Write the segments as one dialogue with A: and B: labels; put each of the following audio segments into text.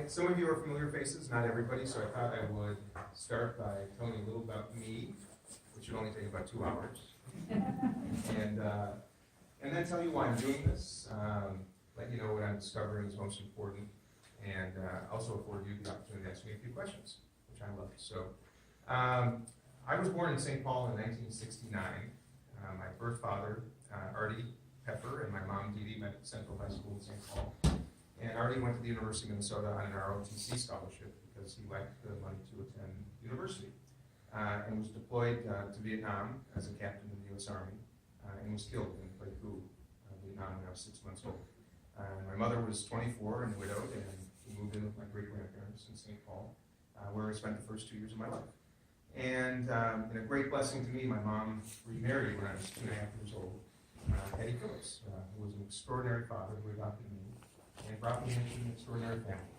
A: Some of you are familiar faces, not everybody, so I thought I would start by telling you a little about me, which should only take about 2 hours, and then tell you why I'm doing this, let you know what I'm discovering is most important, and also afford you the opportunity to ask me a few questions, which I love. So, I was born in St. Paul in 1969. My birth father, Artie Pepper, and my mom, Dee Dee, met at Central High School in St. Paul. And Artie went to the University of Minnesota on an ROTC scholarship because he lacked the money to attend university, and was deployed to Vietnam as a captain in the U.S. Army, and was killed in Pleiku, Vietnam, when I was 6 months old. My mother was 24 and widowed, and we moved in with my great-grandparents in St. Paul, where I spent the first 2 years of my life. And a great blessing to me, my mom remarried when I was 2.5 years old, Eddie Phillips, who was an extraordinary father who adopted me and brought me into an extraordinary family,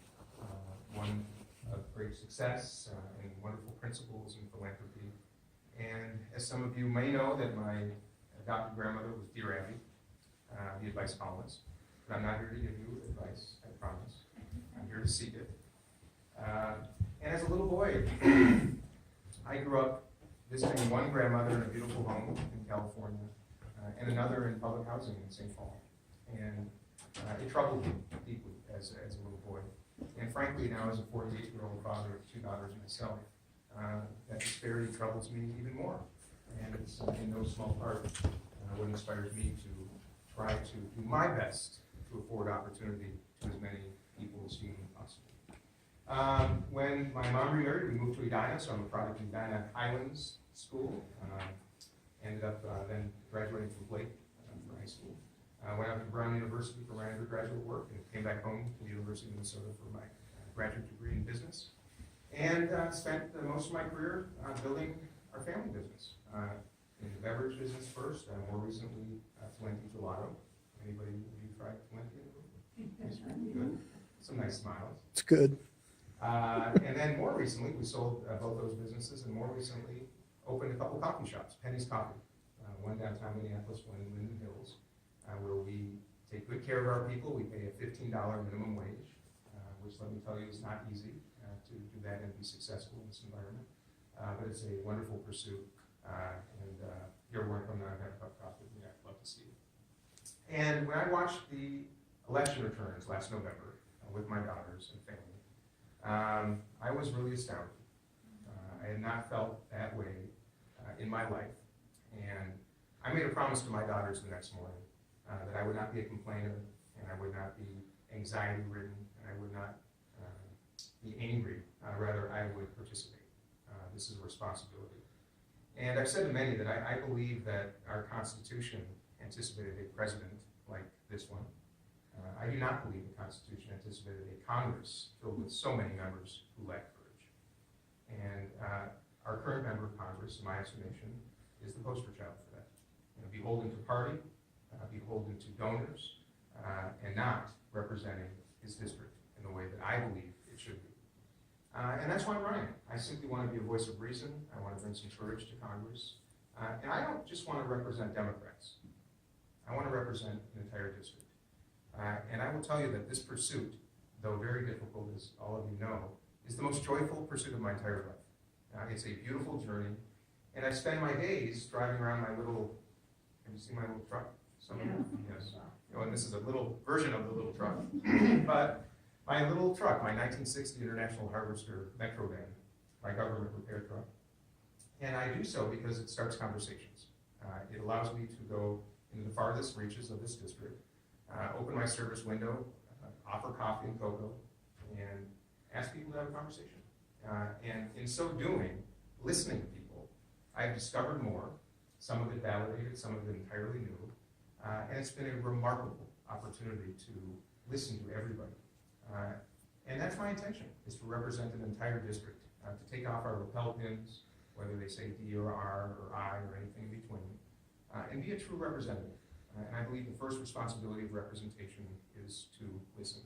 A: one of great success and wonderful principles and philanthropy. And as some of you may know, that my adopted grandmother was Dear Abby, the advice columnist. But I'm not here to give you advice, I promise. I'm here to seek it. And as a little boy, I grew up visiting one grandmother in a beautiful home in California, and another in public housing in St. Paul. And it troubled me deeply as a little boy. And frankly, now as a 48-year-old father of 2 daughters myself, that disparity troubles me even more. And it's in no small part what inspires me to try to do my best to afford opportunity to as many people as humanly possible. When my mom remarried, we moved to Edina, so I'm a product of Edina Highlands School. Ended up then graduating from Blake for high school. Went out to Brown University for my undergraduate work and came back home to the University of Minnesota for my graduate degree in business. And spent most of my career building our family business. In the beverage business first, more recently Talenti Gelato. Anybody, have you tried Talenti? Good. Some nice smiles.
B: It's good.
A: And then more recently, we sold both those businesses, and more recently opened a couple coffee shops, Penny's Coffee, one downtown Minneapolis, one in Linden Hills, where we take good care of our people. We pay a $15 minimum wage, which, let me tell you, is not easy to do that and be successful in this environment. But it's a wonderful pursuit, and you're welcome to have a cup of coffee. Yeah, I'd love to see you. And when I watched the election returns last November with my daughters and family, I was really astounded. I had not felt that way in my life, and I made a promise to my daughters the next morning that I would not be a complainer, and I would not be anxiety-ridden, and I would not be angry. Rather, I would participate. This is a responsibility. And I've said to many that I believe that our Constitution anticipated a president like this one. I do not believe the Constitution anticipated a Congress filled with so many members who lack courage. And our current member of Congress, in my estimation, is the poster child for that. Beholden to party, beholden to donors, and not representing his district in the way that I believe it should be. And that's why I'm running. I simply want to be a voice of reason. I want to bring some courage to Congress. And I don't just want to represent Democrats. I want to represent an entire district. And I will tell you that this pursuit, though very difficult, as all of you know, is the most joyful pursuit of my entire life. It's a beautiful journey, and I spend my days driving around my little, have you seen my little truck? Some of you? Yes. And this is a little version of the little truck. But my little truck, my 1960 International Harvester Metro van, my government repair truck. And I do so because it starts conversations. It allows me to go into the farthest reaches of this district, open my service window, offer coffee and cocoa, and ask people to have a conversation. And in so doing, listening to people, I've discovered more, some of it validated, some of it entirely new, and it's been a remarkable opportunity to listen to everybody. And that's my intention, is to represent an entire district, to take off our lapel pins, whether they say D or R or I or anything in between, and be a true representative. And I believe the first responsibility of representation is to listen,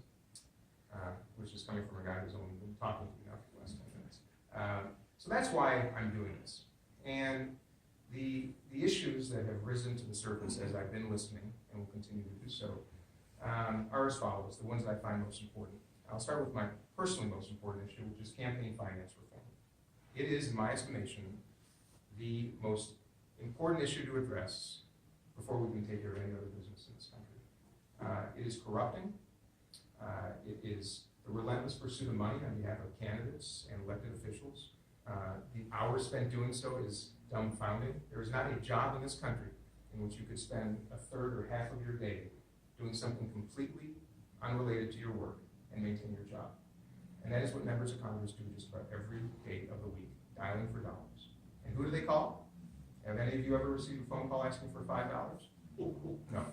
A: which is coming from a guy who's only been talking to me now for the last 10 minutes. So that's why I'm doing this. And the issues that have risen to the surface as I've been listening, and will continue to do so, are as follows, the ones that I find most important. I'll start with my personally most important issue, which is campaign finance reform. It is, in my estimation, the most important issue to address before we can take care of any other business in this country. It is corrupting. It is the relentless pursuit of money on behalf of candidates and elected officials. The hours spent doing so is dumbfounding. There is not a job in this country in which you could spend a third or half of your day doing something completely unrelated to your work and maintain your job. And that is what members of Congress do just about every day of the week, dialing for dollars. And who do they call? Have any of you ever received a phone call asking for $5? No.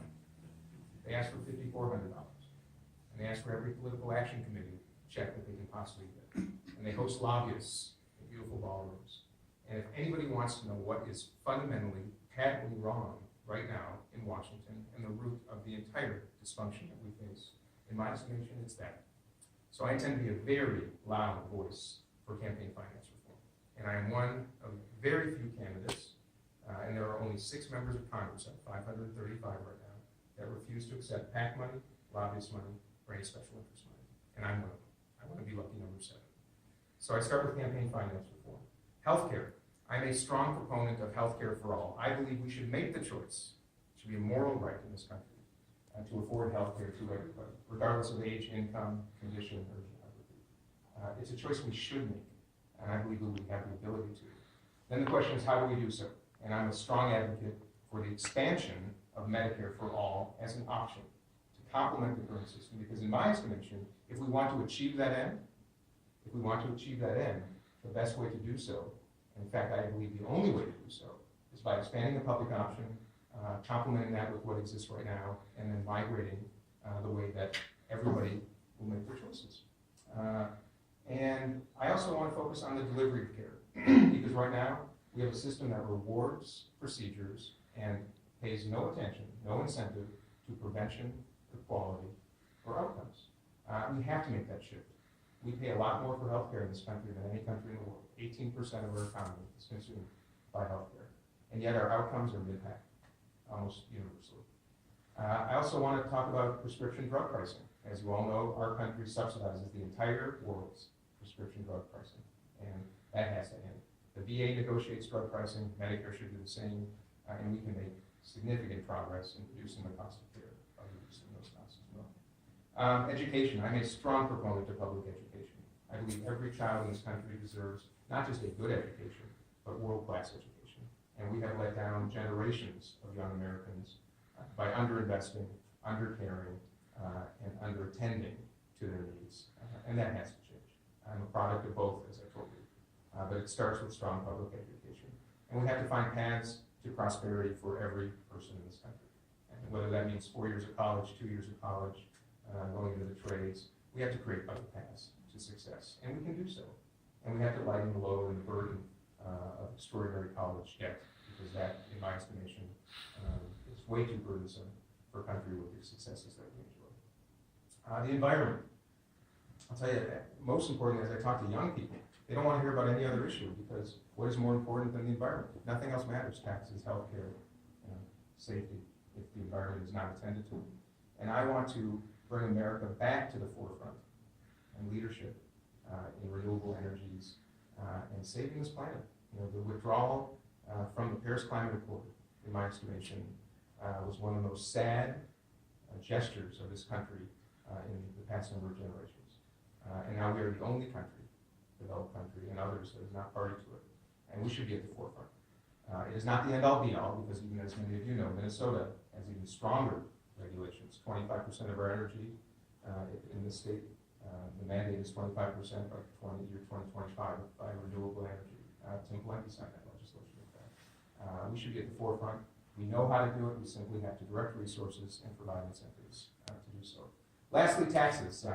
A: They ask for $5,400. And they ask for every political action committee check that they can possibly get. And they host lobbyists in beautiful ballrooms. And if anybody wants to know what is fundamentally, patently wrong right now in Washington and the root of the entire dysfunction that we face, in my estimation, it's that. So I intend to be a very loud voice for campaign finance reform. And I am one of very few candidates, and there are only 6 members of Congress out of 535 right now, that refuse to accept PAC money, lobbyist money, or any special interest money. And I'm one of them. I want to be lucky number 7. So I start with campaign finance reform. Healthcare. I'm a strong proponent of healthcare for all. I believe we should make the choice. It should be a moral right in this country to afford healthcare to everybody, regardless of age, income, condition, or geography. It's a choice we should make, and I believe we have the ability to. Then the question is, how do we do so? And I'm a strong advocate for the expansion of Medicare for all as an option to complement the current system, because in my estimation, if we want to achieve that end, the best way to do so, and in fact, I believe the only way to do so, is by expanding the public option, complementing that with what exists right now, and then migrating the way that everybody will make their choices. And I also want to focus on the delivery of care, because right now we have a system that rewards procedures and pays no attention, no incentive to prevention, to quality, or outcomes. We have to make that shift. We pay a lot more for healthcare in this country than any country in the world. 18% of our economy is consumed by healthcare, and yet our outcomes are mid-pack, almost universally. I also want to talk about prescription drug pricing. As you all know, our country subsidizes the entire world's prescription drug pricing, and that has to end. The VA negotiates drug pricing, Medicare should do the same, and we can make significant progress in reducing the cost of care by reducing those costs as well. Education. I'm a strong proponent of public education. I believe every child in this country deserves not just a good education, but world-class education. And we have let down generations of young Americans by underinvesting, undercaring, and underattending to their needs. And that has to change. I'm a product of both, as I told you. But it starts with strong public education. And we have to find paths to prosperity for every person in this country. And whether that means 4 years of college, 2 years of college, going into the trades, we have to create other paths to success. And we can do so. And we have to lighten the load and the burden of extraordinary college debt, because that, in my estimation, is way too burdensome for a country with the successes that we enjoy. The environment. I'll tell you, most importantly, as I talk to young people, they don't want to hear about any other issue, because what is more important than the environment? Nothing else matters. Taxes, healthcare, safety, if the environment is not attended to. And I want to bring America back to the forefront and leadership in renewable energies and saving this planet. The withdrawal from the Paris Climate Accord, in my estimation, was one of the most sad gestures of this country in the past number of generations. And now we are the only country, developed country, and others that is not party to it. And we should be at the forefront. It is not the end-all be-all, because even as many of you know, Minnesota has even stronger regulations. 25% of our energy in this state, the mandate is 25% by year 2025 by renewable energy. Tim Pawlenty signed that legislation with that. We should be at the forefront. We know how to do it. We simply have to direct resources and provide incentives to do so. Lastly, taxes.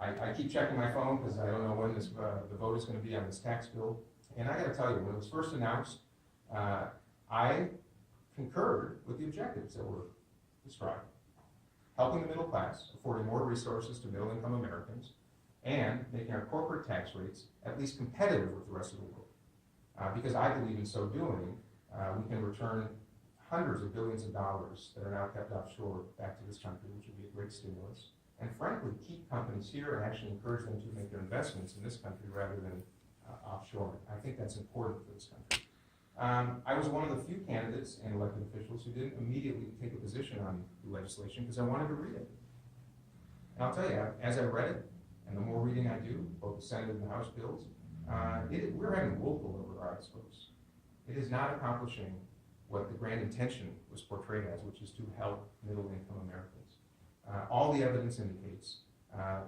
A: I keep checking my phone because I don't know when the vote is going to be on this tax bill. And I got to tell you, when it was first announced, I concurred with the objectives that were described. Helping the middle class, affording more resources to middle-income Americans, and making our corporate tax rates at least competitive with the rest of the world. Because I believe in so doing, we can return hundreds of billions of dollars that are now kept offshore back to this country, which would be a great stimulus. and frankly, keep companies here and actually encourage them to make their investments in this country rather than offshore. I think that's important for this country. I was one of the few candidates and elected officials who didn't immediately take a position on the legislation because I wanted to read it. And I'll tell you, as I read it, and the more reading I do, both the Senate and the House bills, we're having wool pulled over our eyes, folks. It is not accomplishing what the grand intention was portrayed as, which is to help middle-income Americans. All the evidence indicates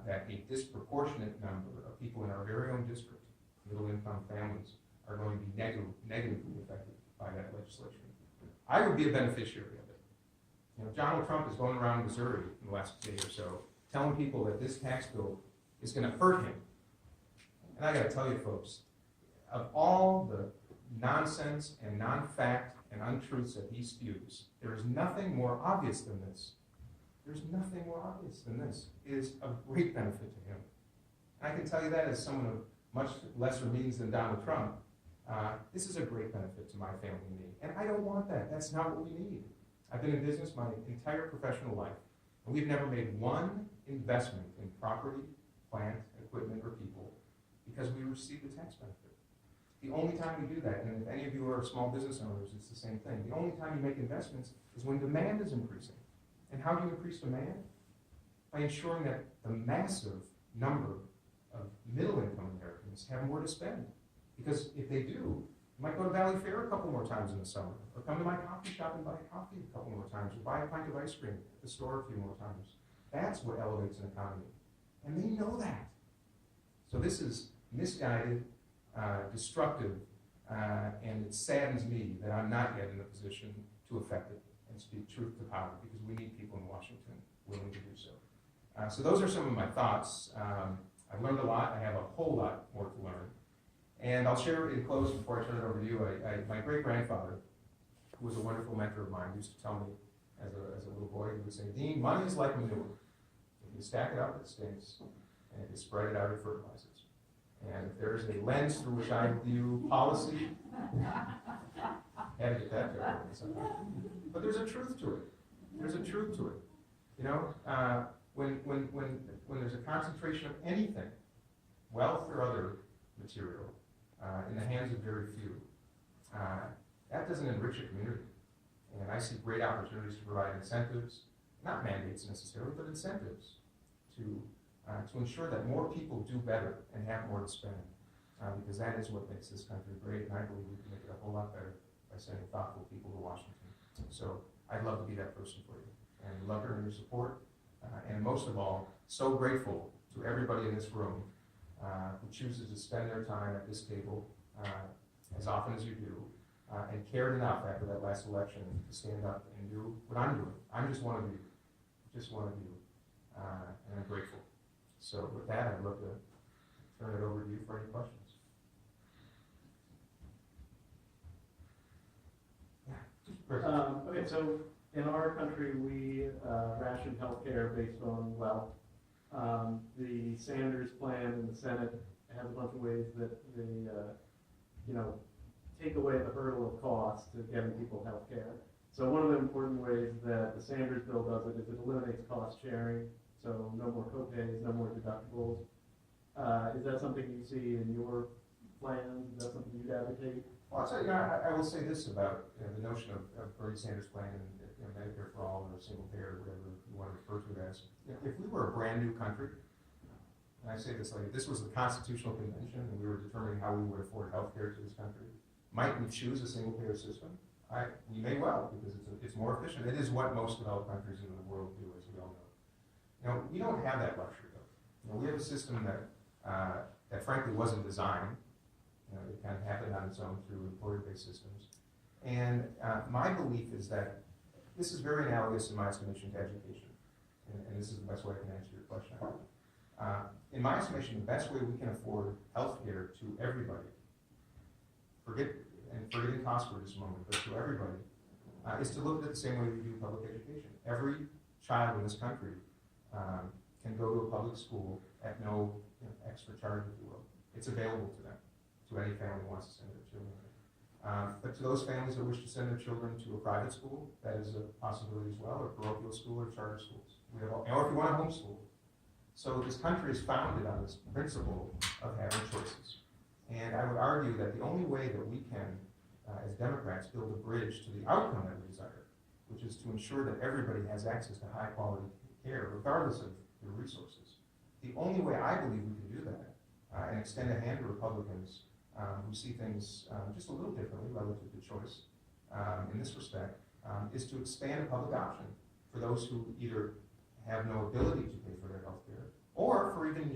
A: that a disproportionate number of people in our very own district, middle-income families, are going to be negatively affected by that legislation. I would be a beneficiary of it. You know, Donald Trump is going around Missouri in the last day or so, telling people that this tax bill is going to hurt him. And I got to tell you, folks, of all the nonsense and non-fact and untruths that he spews, there is nothing more obvious than this. There's nothing more obvious than this. It is of great benefit to him. And I can tell you that as someone of much lesser means than Donald Trump. This is a great benefit to my family and me. And I don't want that. That's not what we need. I've been in business my entire professional life, and we've never made one investment in property, plant, equipment, or people because we receive the tax benefit. The only time we do that, and if any of you are small business owners, it's the same thing. The only time you make investments is when demand is increasing. And how do you increase demand? By ensuring that the massive number of middle-income Americans have more to spend. Because if they do, you might go to Valley Fair a couple more times in the summer, or come to my coffee shop and buy coffee a couple more times, or buy a pint of ice cream at the store a few more times. That's what elevates an economy. And they know that. So this is misguided, destructive, and it saddens me that I'm not yet in a position to affect it and speak truth to power, because we need people in Washington willing to do so. So those are some of my thoughts. I've learned a lot. I have a whole lot more to learn. And I'll share in close before I turn it over to you. My great-grandfather, who was a wonderful mentor of mine, used to tell me as a little boy, he would say, "Dean, money is like manure. If you stack it up, it stinks. And if you spread it out, it fertilizes. And if there's a lens through which I view policy," had to get that there. But there's a truth to it. There's a truth to it. You know, when there's a concentration of anything, wealth or other material, in the hands of very few, that doesn't enrich a community. And I see great opportunities to provide incentives, not mandates necessarily, but incentives to ensure that more people do better and have more to spend, because that is what makes this country great, and I believe we can make it a whole lot better by sending thoughtful people to Washington. So I'd love to be that person for you, and love to earn your support, and most of all, so grateful to everybody in this room who chooses to spend their time at this table as often as you do, and cared enough after that last election to stand up and do what I'm doing. I'm just one of you, and I'm grateful. So with that, I'd love to turn it over to you for any questions.
B: Okay, so in our country, we ration healthcare based on wealth. The Sanders plan in the Senate has a bunch of ways that they, take away the hurdle of cost to getting people health care. So one of the important ways that the Sanders bill does it is it eliminates cost sharing. So no more co-pays, no more deductibles. Is that something you see in your plans? Is that something you'd advocate?
A: Well, I'll tell you, I will say this about the notion of Bernie Sanders' plan and Medicare for all, or single payer, or whatever you want to refer to it as. If we were a brand new country, and I say this like, if this was the Constitutional Convention and we were determining how we would afford health care to this country, might we choose a single payer system? We may well, because it's more efficient. It is what most developed countries in the world do, as we all know. Now, we don't have that luxury, though. We have a system that frankly wasn't designed. It kind of happened on its own through employer-based systems. And my belief is that this is very analogous, in my estimation, to education. And this is the best way I can answer your question. In my estimation, the best way we can afford health care to everybody, forgetting cost for just a moment, but to everybody, is to look at it the same way we do public education. Every child in this country can go to a public school at no extra charge, if you will. It's available to them, to any family who wants to send their children. But to those families that wish to send their children to a private school, that is a possibility as well, or parochial school or charter schools. Or if you want to homeschool, So this country is founded on this principle of having choices. And I would argue that the only way that we can, as Democrats, build a bridge to the outcome that we desire, which is to ensure that everybody has access to high quality care, regardless of their resources. The only way I believe we can do that, and extend a hand to Republicans who see things just a little differently relative to choice in this respect, is to expand a public option for those who either have no ability to pay for their health care, or for even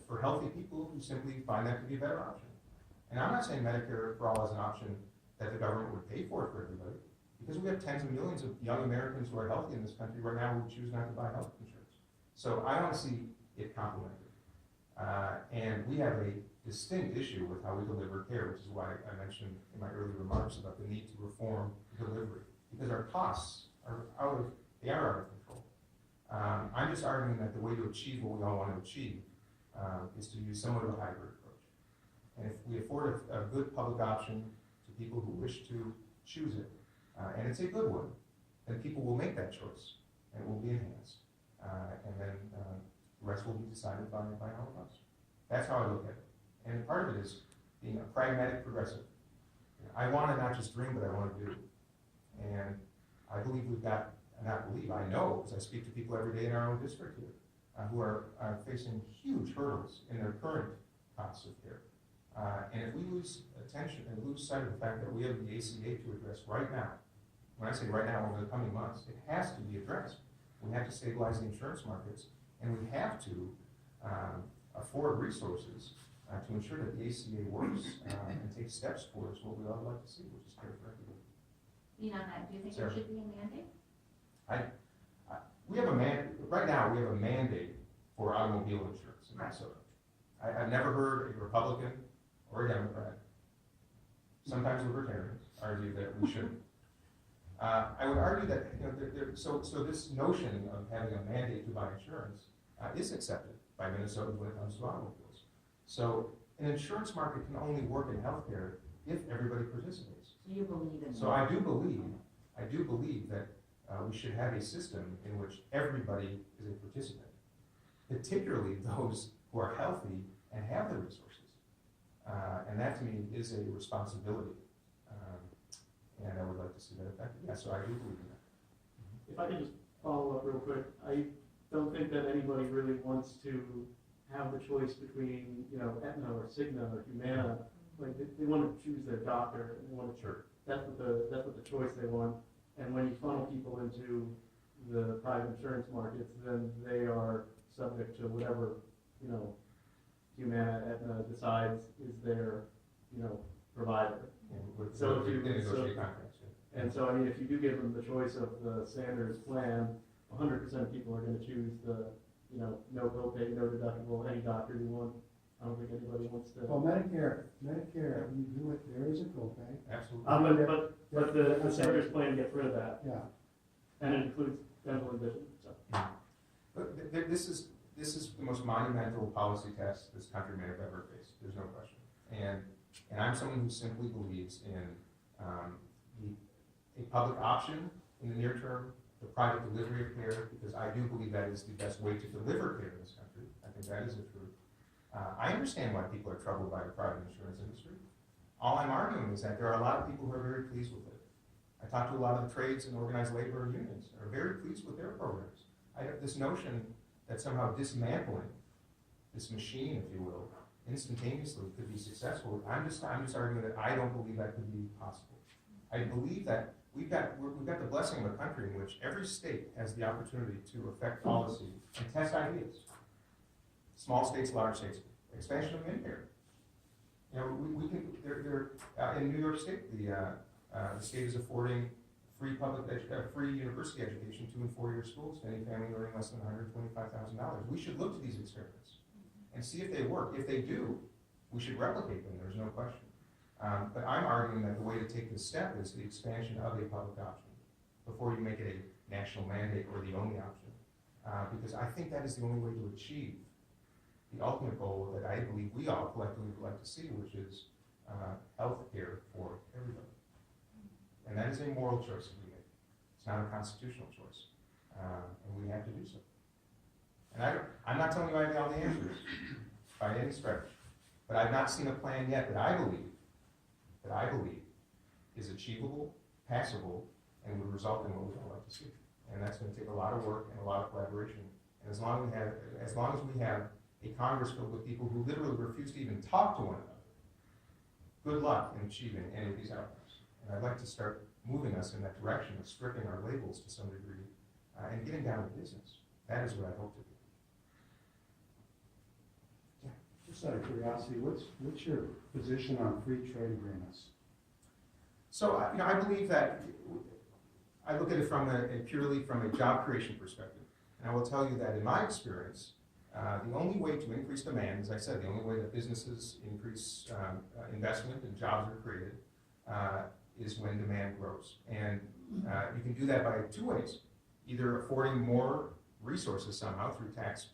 A: for healthy people who simply find that to be a better option. And I'm not saying Medicare for all is an option that the government would pay for everybody, because we have tens of millions of young Americans who are healthy in this country right now who choose not to buy health insurance. So I want to see it complemented. And we have a distinct issue with how we deliver care, which is why I mentioned in my earlier remarks about the need to reform delivery, because our costs are out of control. I'm just arguing that the way to achieve what we all want to achieve is to use somewhat of a hybrid approach. And if we afford a good public option to people who wish to choose it, and it's a good one, then people will make that choice, and it will be enhanced. And then the rest will be decided by all of us. That's how I look at it. And part of it is being a pragmatic progressive. I want to not just dream, but I want to do. And I believe I know, because I speak to people every day in our own district here, who are facing huge hurdles in their current costs of care. And if we lose attention and lose sight of the fact that we have the ACA to address right now, when I say right now, over the coming months, it has to be addressed. We have to stabilize the insurance markets, and we have to afford resources to ensure that the ACA works and takes steps towards what we all like to see, which is care for everybody.
C: On that, do you think there should be a mandate?
A: We have a right now we have a mandate for automobile insurance in Minnesota. I've never heard a Republican or a Democrat, sometimes libertarians, argue that we shouldn't. I would argue that so this notion of having a mandate to buy insurance is accepted by Minnesotans when it comes to automobiles. So an insurance market can only work in healthcare if everybody participates.
C: So you believe in
A: So
C: that?
A: I do believe that we should have a system in which everybody is a participant, particularly those who are healthy and have the resources. And that to me is a responsibility. And I would like to see that effective. Yeah, so I do believe in that.
B: If I could just follow up real quick, I don't think that anybody really wants to have the choice between, Aetna or Cigna or Humana. Like they want to choose their doctor, and they want to.
A: Sure.
B: That's what the choice they want. And when you funnel people into the private insurance markets, then they are subject to whatever, Humana, Aetna decides is their, provider. So if you
A: negotiate contracts. Yeah.
B: And so, if you do give them the choice of the Sanders plan, 100% of people are going to choose the, no copay, no deductible, any doctor you want. I don't think anybody wants to.
D: Well, Medicare, you do it, there is a copay.
A: Absolutely.
B: But the Sanders plan gets rid of that,
D: Yeah.
B: and it includes dental and vision, so.
A: But this is the most monumental policy test this country may have ever faced. There's no question. And I'm someone who simply believes in a public option in the near term, the private delivery of care, because I do believe that is the best way to deliver care in this country. I think that is the truth. I understand why people are troubled by the private insurance industry. All I'm arguing is that there are a lot of people who are very pleased with it. I talk to a lot of the trades and organized labor unions that are very pleased with their programs. I have this notion that somehow dismantling this machine, if you will, instantaneously could be successful. I'm just arguing that I don't believe that could be possible. I believe that we've got the blessing of a country in which every state has the opportunity to affect policy and test ideas. Small states, large states, expansion of Medicare. We can. In New York State, the state is affording free university education, 2 and 4 year schools to any family earning less than $125,000. We should look to these experiments and see if they work. If they do, we should replicate them. There's no question. But I'm arguing that the way to take this step is the expansion of a public option before you make it a national mandate or the only option, because I think that is the only way to achieve the ultimate goal that I believe we all collectively would like to see, which is health care for everybody. And that is a moral choice that we make. It's not a constitutional choice, and we have to do so. And I'm not telling you I have all the answers by any stretch, but I've not seen a plan yet that I believe is achievable, passable, and would result in what we would like to see. And that's going to take a lot of work and a lot of collaboration. And as long as we have a Congress filled with people who literally refuse to even talk to one another, good luck in achieving any of these outcomes. And I'd like to start moving us in that direction of stripping our labels to some degree and getting down to business. That is what I hope to do.
D: Just out of curiosity, what's your position on free trade agreements?
A: So, I believe that I look at it from purely from a job creation perspective. And I will tell you that in my experience, the only way to increase demand, as I said, the only way that businesses increase investment and jobs are created is when demand grows. And you can do that by two ways. Either affording more resources somehow through tax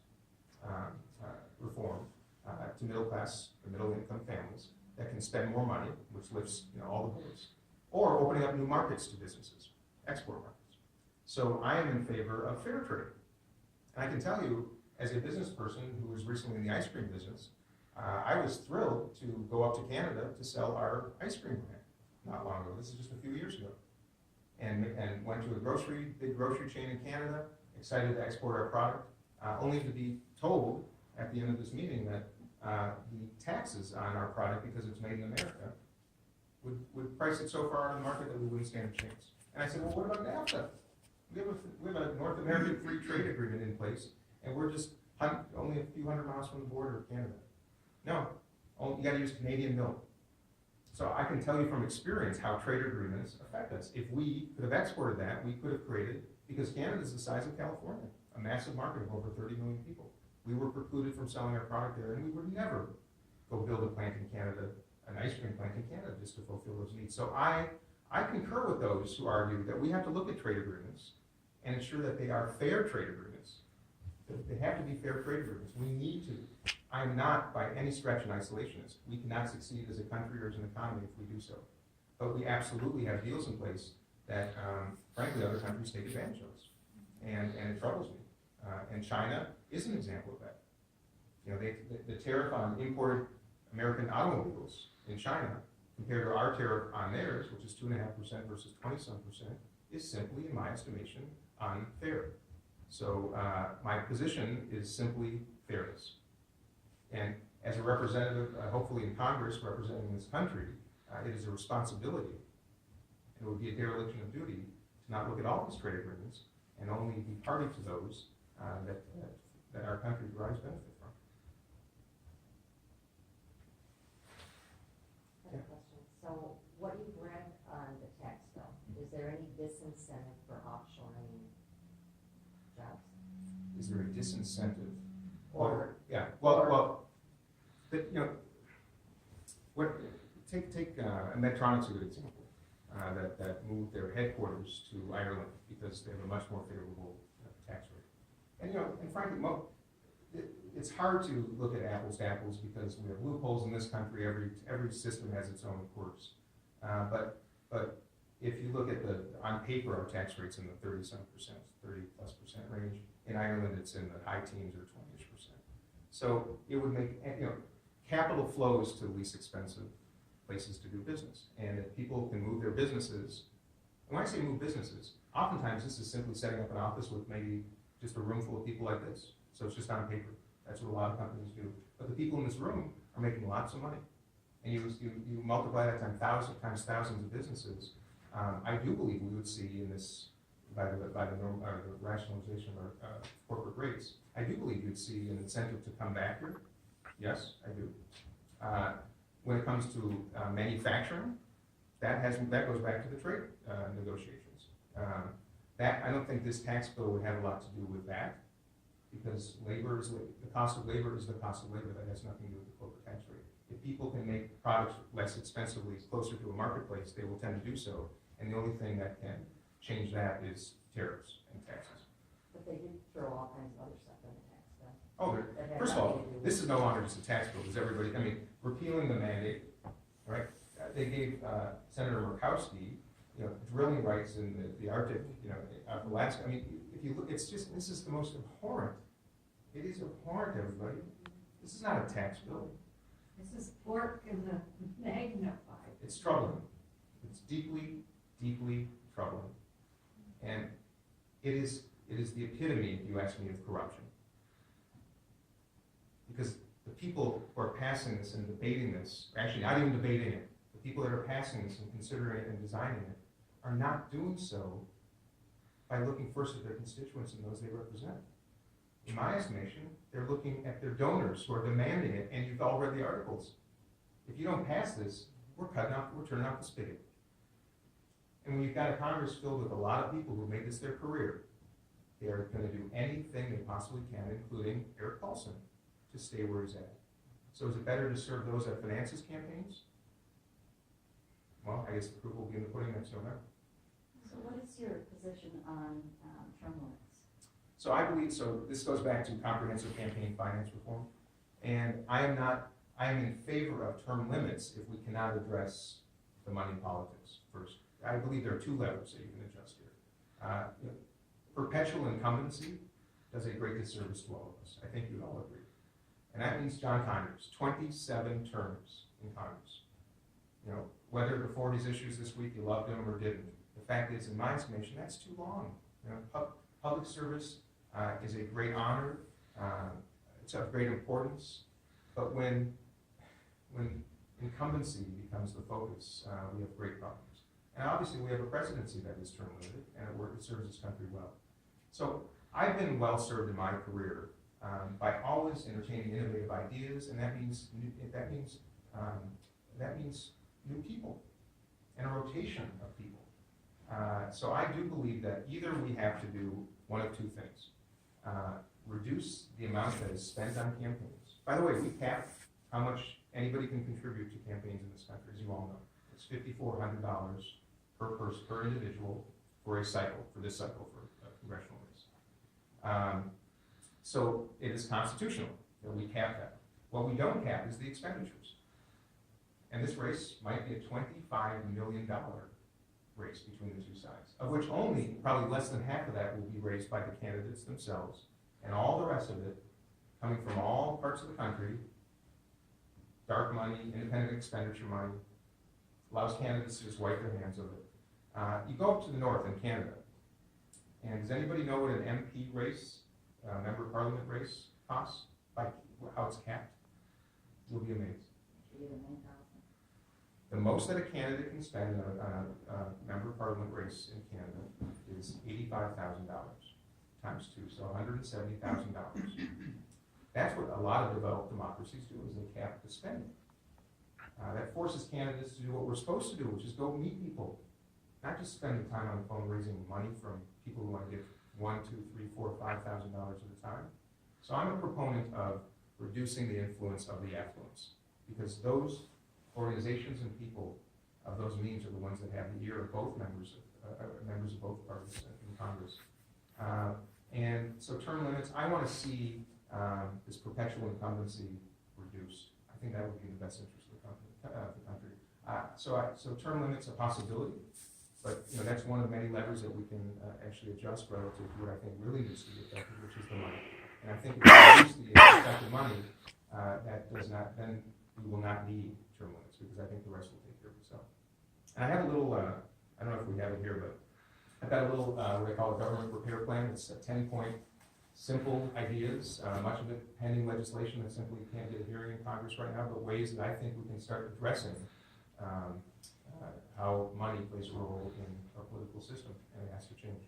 A: reform to middle class or middle income families that can spend more money, which lifts all the boards, or opening up new markets to businesses, export markets. So I am in favor of fair trade. And I can tell you, as a business person who was recently in the ice cream business, I was thrilled to go up to Canada to sell our ice cream brand not long ago. This is just a few years ago. And went to a big grocery chain in Canada, excited to export our product, only to be told at the end of this meeting that the taxes on our product, because it's made in America, would price it so far out of the market that we wouldn't stand a chance. And I said, well, what about NAFTA? We have a North American free trade agreement in place, and we're just only a few hundred miles from the border of Canada. No, you got to use Canadian milk. So I can tell you from experience how trade agreements affect us. If we could have exported that, we could have created, because Canada is the size of California, a massive market of over 30 million people. We were precluded from selling our product there, and we would never go build a plant in Canada, an ice cream plant in Canada, just to fulfill those needs. So I concur with those who argue that we have to look at trade agreements and ensure that they are fair trade agreements. They have to be fair trade agreements. We need to. I am not by any stretch an isolationist. We cannot succeed as a country or as an economy if we do so. But we absolutely have deals in place that, frankly, other countries take advantage of us. And it troubles me. And China is an example of that. The tariff on imported American automobiles in China compared to our tariff on theirs, which is 2.5% versus 20-some%, is simply, in my estimation, unfair. So my position is simply fairness. And as a representative, hopefully in Congress, representing this country, it is a responsibility. It would be a dereliction of duty to not look at all these trade agreements and only be party to those that our country derives benefit from.
E: I have a question. So what you've read on the tax bill, is there any disincentive for offshoring jobs?
A: Is there a disincentive?
E: Or
A: Yeah. Well, but, take Medtronic's a good example. That moved their headquarters to Ireland because they have a much more favorable tax rate. And frankly, it's hard to look at apples to apples because we have loopholes in this country. Every system has its own quirks. But if you look at on paper, our tax rate's in the 30-some%, 30+% range. In Ireland, it's in the high teens or 20-ish%. So it would make capital flows to the least expensive places to do business. And if people can move their businesses, and when I say move businesses, oftentimes this is simply setting up an office with maybe just a room full of people like this. So it's just on paper. That's what a lot of companies do. But the people in this room are making lots of money. And you multiply that times thousands of businesses. I do believe we would see in this, by the rationalization of corporate rates, I do believe you'd see an incentive to come back here. Yes, I do. When it comes to manufacturing, that goes back to the trade negotiations. I don't think this tax bill would have a lot to do with that, because the cost of labor is the cost of labor. That has nothing to do with the corporate tax rate. If people can make products less expensively closer to a marketplace, they will tend to do so. And the only thing that can change that is tariffs and taxes.
E: But they did throw all kinds of other stuff in the tax bill.
A: Oh, first of all, this is no longer just a tax bill, because repealing the mandate, right? They gave Senator Murkowski, drilling rights in the Arctic, Alaska. If you look, this is the most abhorrent It is abhorrent, everybody. This is not a tax bill.
F: This is pork in the magnified.
A: It's troubling. It's deeply, deeply troubling. And it is the epitome, if you ask me, of corruption. Because the people who are passing this and debating this, or actually not even debating it, the people that are passing this and considering it and designing it, are not doing so by looking first at their constituents and those they represent. In my estimation, they're looking at their donors who are demanding it, and you've all read the articles. If you don't pass this, we're turning off the spigot. And when you've got a Congress filled with a lot of people who made this their career, they are going to do anything they possibly can, including Eric Paulson, to stay where he's at. So is it better to serve those that finance his campaigns? Well, I guess the proof will be in the pudding next November.
C: So what is your position on term limits?
A: So I believe, this goes back to comprehensive campaign finance reform. And I am in favor of term limits if we cannot address the money politics first. I believe there are two levers that you can adjust here. Perpetual incumbency does a great disservice to all of us. I think you'd all agree. And that means John Conyers, 27 terms in Congress. You know, whether before his issues this week you loved him or didn't, the fact is, in my estimation, that's too long. You know, public service is a great honor. It's of great importance. But when incumbency becomes the focus, we have great problems. And obviously, we have a presidency that is term limited, and it serves this country well. So I've been well served in my career by always entertaining innovative ideas, and that means new people and a rotation of people. So I do believe that either we have to do one of two things: reduce the amount that is spent on campaigns. By the way, we cap how much anybody can contribute to campaigns in this country, as you all know. It's $5,400 per person, per individual, for this cycle, for a congressional race. So it is constitutional that we cap that. What we don't cap is the expenditures. And this race might be a $25 million race between the two sides, of which only probably less than half of that will be raised by the candidates themselves, and all the rest of it coming from all parts of the country, dark money, independent expenditure money, allows candidates to just wipe their hands of it. You go up to the north in Canada, and does anybody know what an MP race, member of parliament race, costs? By how it's capped? You'll be amazed. The most that a candidate can spend on a member of parliament race in Canada is $85,000 times 2, so $170,000. That's what a lot of developed democracies do, is they cap the spending. That forces candidates to do what we're supposed to do, which is go meet people. Not just spending time on the phone raising money from people who want to give $1, $2, $3, $4, $5,000 at a time. So I'm a proponent of reducing the influence of the affluence, because those organizations and people of those means are the ones that have the ear of both members of both parties in Congress. And so term limits, I want to see this perpetual incumbency reduced. I think that would be in the best interest of the country. So term limits a possibility, but that's one of many levers that we can actually adjust relative to what I think really needs to be effective, which is the money. And I think if we reduce the effective money, then we will not need term limits, because I think the rest will take care of itself. And I have a little, I don't know if we have it here, but I've got a little, what I call a government repair plan. It's 10-point simple ideas, much of it pending legislation that simply can't get a hearing in Congress right now, but ways that I think we can start addressing how money plays a role in our political system, and it has to change.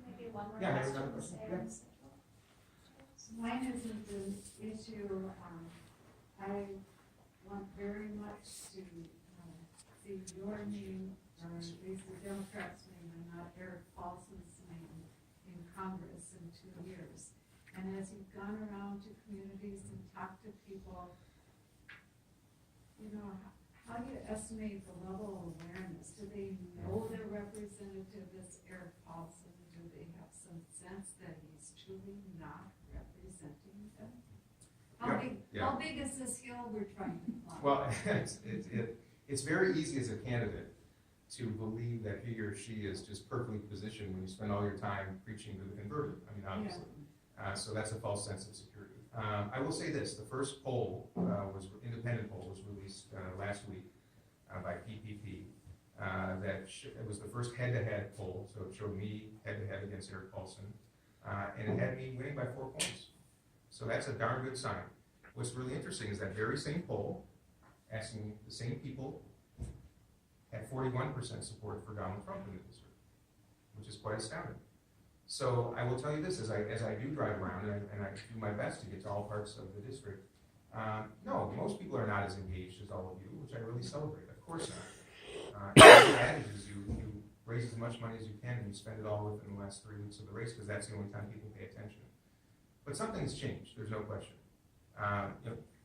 C: Maybe one more
A: Yeah,
C: question.
A: another question. Yeah.
F: Mine isn't an issue. I want very much to see your name, or at least the Democrats' name, and not Eric Paulson's name in Congress in 2 years. And as you've gone around to communities and talked to people, how do you estimate the level of awareness? Do they know their representative is Eric Paulson? Do they have some sense that he's truly not representing them? How big is this hill we're trying to climb?
A: Well, it's very easy as a candidate to believe that he or she is just perfectly positioned when you spend all your time preaching to the converted. I mean, obviously. So that's a false sense of security. I will say this, the first poll, independent poll, was released last week by PPP. It was the first head-to-head poll, so it showed me head-to-head against Eric Paulson, and it had me winning by 4 points. So that's a darn good sign. What's really interesting is that very same poll, asking the same people, had 41% support for Donald Trump in the district, which is quite astounding. So I will tell you this, as I do drive around and I do my best to get to all parts of the district, no, most people are not as engaged as all of you, which I really celebrate. Of course not. The adage is you raise as much money as you can and you spend it all within the last 3 weeks of the race, because that's the only time people pay attention. But something's changed, there's no question.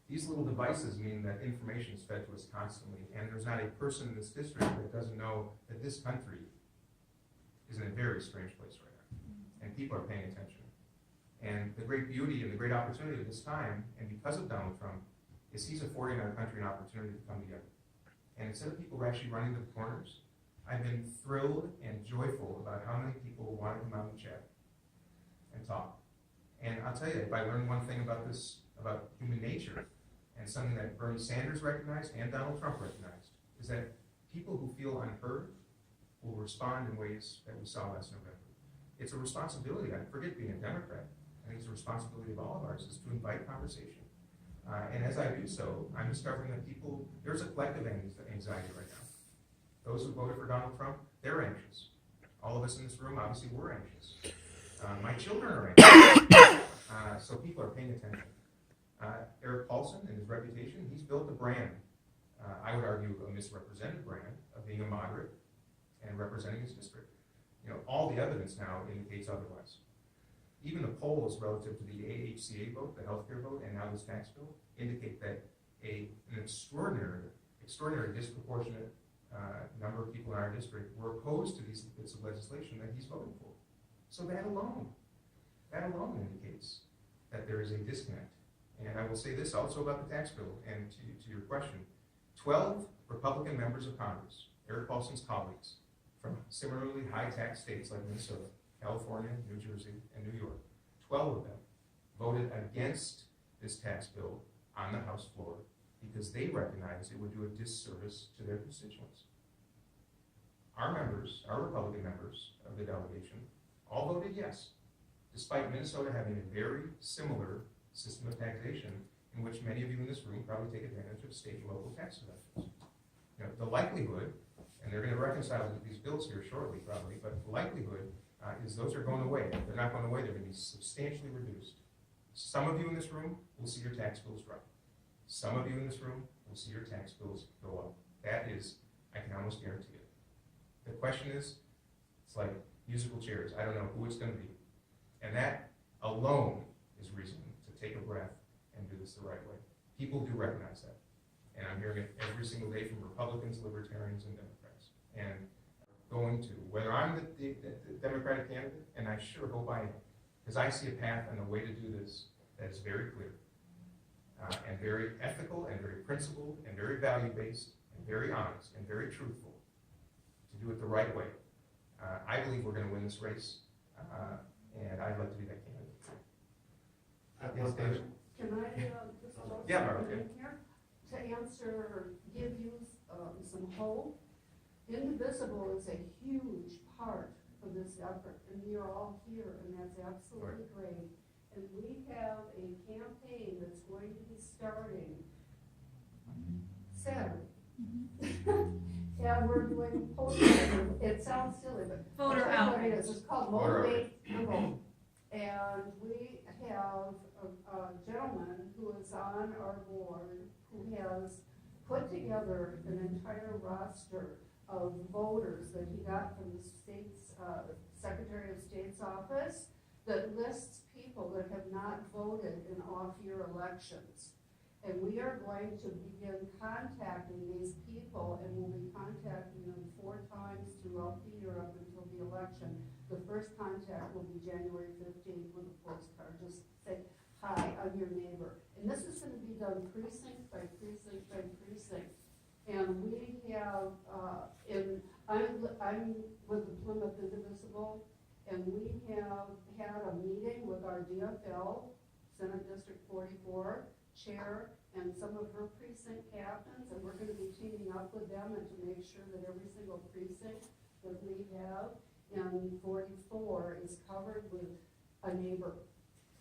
A: These little devices mean that information is fed to us constantly, and there's not a person in this district that doesn't know that this country is in a very strange place right now, and people are paying attention. And the great beauty and the great opportunity of this time, and because of Donald Trump, is he's affording our country an opportunity to come together. And instead of people actually running to the corners, I've been thrilled and joyful about how many people want to come out and chat and talk. And I'll tell you, if I learned one thing about this, about human nature, and something that Bernie Sanders recognized and Donald Trump recognized, is that people who feel unheard will respond in ways that we saw last November. It's a responsibility. I forget being a Democrat. I think it's a responsibility of all of ours is to invite conversation. And as I do so, I'm discovering that there's a collective anxiety right now. Those who voted for Donald Trump, they're anxious. All of us in this room, obviously, we're anxious. My children are anxious. So people are paying attention. Eric Paulson and his reputation, he's built a brand, I would argue a misrepresented brand, of being a moderate and representing his district. All the evidence now indicates otherwise. Even the polls relative to the AHCA vote, the healthcare vote, and now this tax bill, indicate that an extraordinary disproportionate number of people in our district were opposed to these bits of legislation that he's voting for. So that alone indicates that there is a disconnect. And I will say this also about the tax bill, and to your question, 12 Republican members of Congress, Eric Paulson's colleagues, from similarly high tax states like Minnesota, California, New Jersey, and New York, 12 of them voted against this tax bill on the House floor because they recognized it would do a disservice to their constituents. Our Republican members of the delegation, all voted yes, despite Minnesota having a very similar system of taxation in which many of you in this room probably take advantage of state and local tax deductions. The likelihood, and they're going to reconcile these bills here shortly probably, but the likelihood is those are going away. If they're not going away, they're going to be substantially reduced. Some of you in this room will see your tax bills drop. Some of you in this room will see your tax bills go up. That is, I can almost guarantee it. The question is, it's like musical chairs. I don't know who it's going to be. And that alone is reason to take a breath and do this the right way. People do recognize that. And I'm hearing it every single day from Republicans, Libertarians, and Democrats. And going to, whether I'm the Democratic candidate, and I sure hope I am, because I see a path and a way to do this that is very clear, and very ethical, and very principled, and very value-based, and very honest, and very truthful, to do it the right way. I believe we're going to win this race, and I'd like to be that candidate. Yes, David?
G: Can I just
A: Yeah, Mark, okay.
G: here to answer or give you some hope? Indivisible is a huge part of this effort, and you're all here, and that's absolutely great. And we have a campaign that's going to be starting Saturday. And we're doing posters. It sounds silly, but
F: Voter outreach.
G: It's called Motivate and Vote. And we have a gentleman who is on our board who has put together an entire roster of voters that he got from the state's Secretary of State's office that lists people that have not voted in off-year elections. And we are going to begin contacting these people, and we'll be contacting them 4 times throughout the year up until the election. The first contact will be January 15th with a postcard. Just say, hi, I'm your neighbor. And this is going to be done precinct by precinct by precinct. And we have, I'm I'm with the Plymouth Indivisible, and we have had a meeting with our DFL, Senate District 44 chair, and some of her precinct captains, and we're gonna be teaming up with them and to make sure that every single precinct that we have in 44 is covered with a neighbor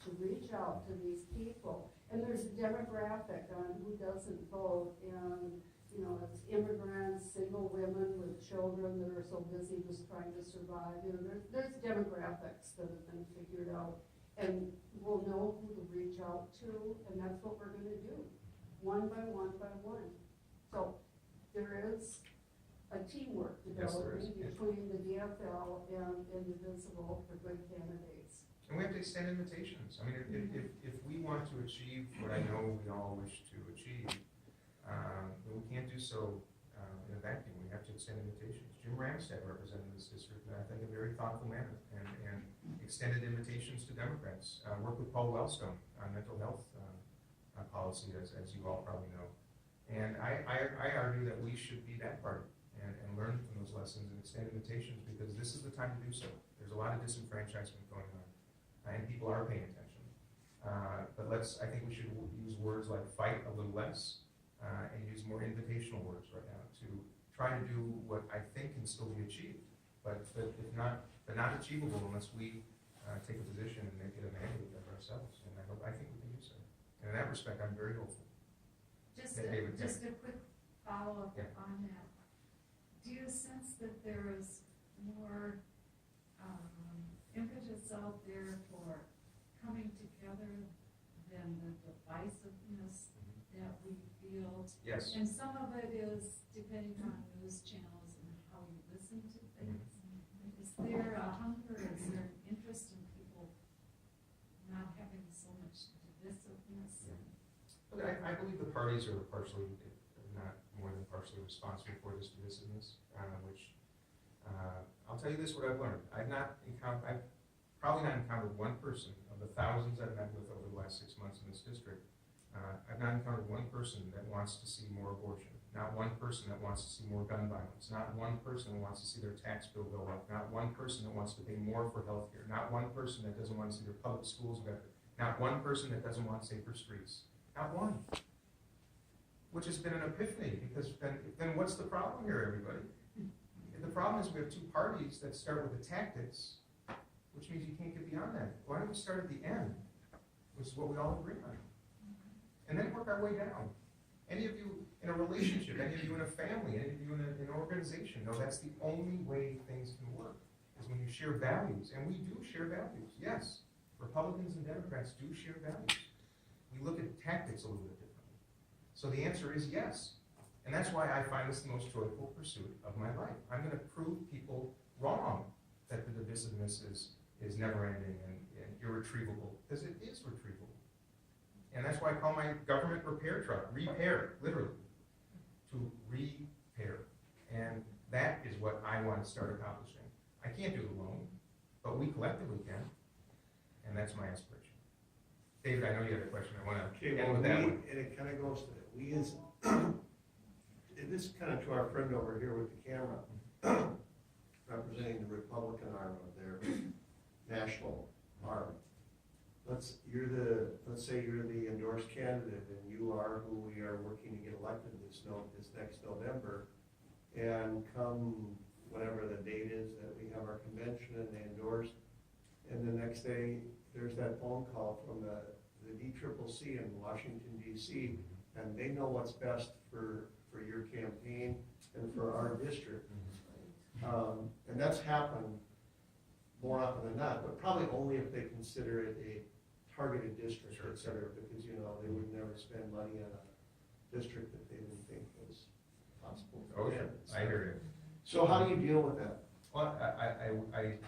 G: to reach out to these people. And there's a demographic on who doesn't vote, and you know, it's immigrants, single women with children that are so busy just trying to survive. You know, there's demographics that have been figured out, and we'll know who to reach out to, and that's what we're gonna do, one by one by one. So there is a teamwork
A: Yes, there is.
G: developing between the DFL and Indivisible for good candidates.
A: And we have to extend invitations. I mean, if we want to achieve what I know we all wish to achieve, we can't do so in a vacuum. We have to extend invitations. Jim Ramstad represented this district, I think, in a very thoughtful manner, and extended invitations to Democrats. Worked with Paul Wellstone on mental health policy, as you all probably know. And I argue that we should be that party and learn from those lessons and extend invitations, because this is the time to do so. There's a lot of disenfranchisement going on, and people are paying attention. But I think we should use words like fight a little less, and use more invitational words right now to try to do what I think can still be achieved, but not achievable unless we take a position and make it a mandate of ourselves. And I think we can do so. And in that respect, I'm very hopeful.
F: Just
A: David,
F: a quick follow-up
A: Yeah.
F: on that. Do you sense that there is more impetus out there for coming together than the divisiveness that we feel?
A: Yes.
F: And some of it is depending on news channels and how you listen to things. Is there a hunger, is there an interest in people not having so much divisiveness?
A: Look, I believe the parties are partially, if not more than partially, responsible for this divisiveness, which I'll tell you this, what I've learned. I've probably not encountered one person of the thousands I've met with over the last 6 months in this district. I've not encountered one person that wants to see more abortion, not one person that wants to see more gun violence, not one person that wants to see their tax bill go up, not one person that wants to pay more for health care, not one person that doesn't want to see their public schools better, not one person that doesn't want safer streets, not one. Which has been an epiphany, because then what's the problem here, everybody? The problem is we have two parties that start with the tactics, which means you can't get beyond that. Why don't we start at the end, which is what we all agree on, and then work our way down? Any of you in a relationship, any of you in a family, any of you in an organization know that's the only way things can work, is when you share values, and we do share values. Yes, Republicans and Democrats do share values. We look at tactics a little bit differently. So the answer is yes. And that's why I find this the most joyful pursuit of my life. I'm going to prove people wrong that the divisiveness is never-ending and irretrievable, because it is retrievable. And that's why I call my government repair truck, repair, literally, to repair. And that is what I want to start accomplishing. I can't do it alone, but we collectively can. And that's my aspiration. David, I know you had a question. I want to end with that one.
H: And it kind of goes to that. We as, and this is kind of to our friend over here with the camera, representing the Republican arm of their national arm. Let's say you're the endorsed candidate, and you are who we are working to get elected this next November, and come whatever the date is that we have our convention and they endorse, and the next day there's that phone call from the DCCC in Washington, D.C., and they know what's best for your campaign and for our district. And that's happened more often than not, but probably only if they consider it a targeted district, et cetera, because, you know, they would never spend money on a district that they didn't think was possible.
A: Oh, yeah, I hear you.
H: So how do you deal with that?
A: Well,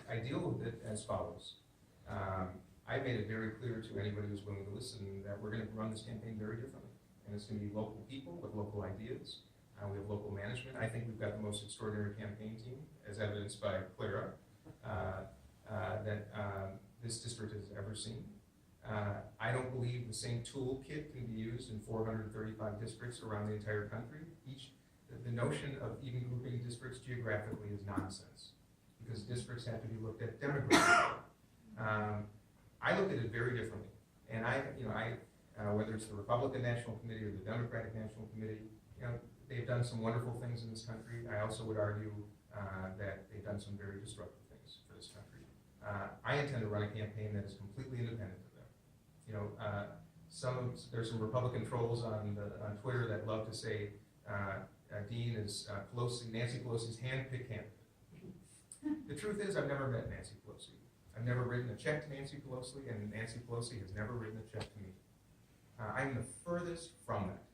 A: I deal with it as follows. I made it very clear to anybody who's willing to listen that we're going to run this campaign very differently. And it's going to be local people with local ideas. We have local management. I think we've got the most extraordinary campaign team, as evidenced by Clara, that this district has ever seen. I don't believe the same toolkit can be used in 435 districts around the entire country. the notion of even grouping districts geographically is nonsense, because districts have to be looked at demographically. I look at it very differently, and whether it's the Republican National Committee or the Democratic National Committee, they've done some wonderful things in this country. I also would argue that they've done some very destructive things for this country. I intend to run a campaign that is completely independent of them. There's some Republican trolls on Twitter that love to say Dean is Nancy Pelosi's hand-picked candidate. The truth is, I've never met Nancy Pelosi. I've never written a check to Nancy Pelosi, and Nancy Pelosi has never written a check to me. I'm the furthest from that,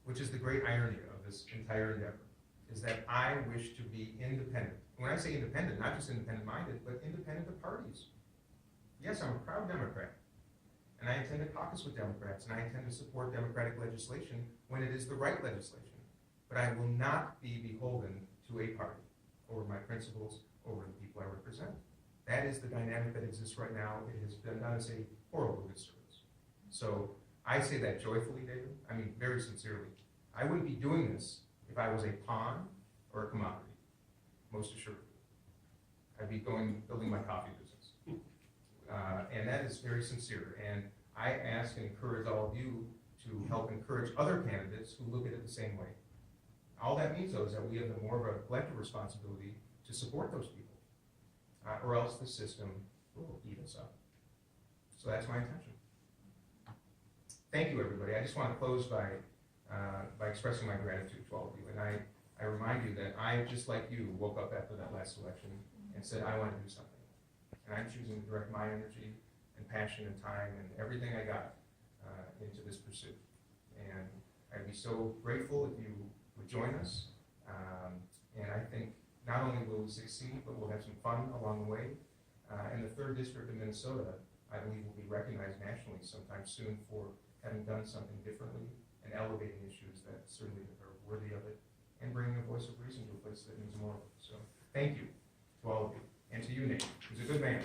A: which is the great irony of this entire endeavor, is that I wish to be independent. When I say independent, not just independent-minded, but independent of parties. Yes, I'm a proud Democrat, and I intend to caucus with Democrats, and I intend to support Democratic legislation when it is the right legislation. But I will not be beholden to a party over my principles, over the people I represent. That is the dynamic that exists right now. It has done us a horrible disservice. So I say that joyfully, David. I mean, very sincerely. I wouldn't be doing this if I was a pawn or a commodity, most assuredly. I'd be building my coffee business. And that is very sincere. And I ask and encourage all of you to help encourage other candidates who look at it the same way. All that means, though, is that we have more of a collective responsibility to support those people, or else the system will eat us up. So that's my intention. Thank you, everybody. I just want to close by expressing my gratitude to all of you. And I remind you that I, just like you, woke up after that last election and said, I want to do something. And I'm choosing to direct my energy and passion and time and everything I got into this pursuit. And I'd be so grateful if you would join us. And I think not only will we succeed, but we'll have some fun along the way. And the 3rd District of Minnesota, I believe, will be recognized nationally sometime soon for having done something differently and elevating issues that certainly are worthy of it and bringing a voice of reason to a place that needs more of it. So thank you to all of you. And to you, Nate, who's a good man.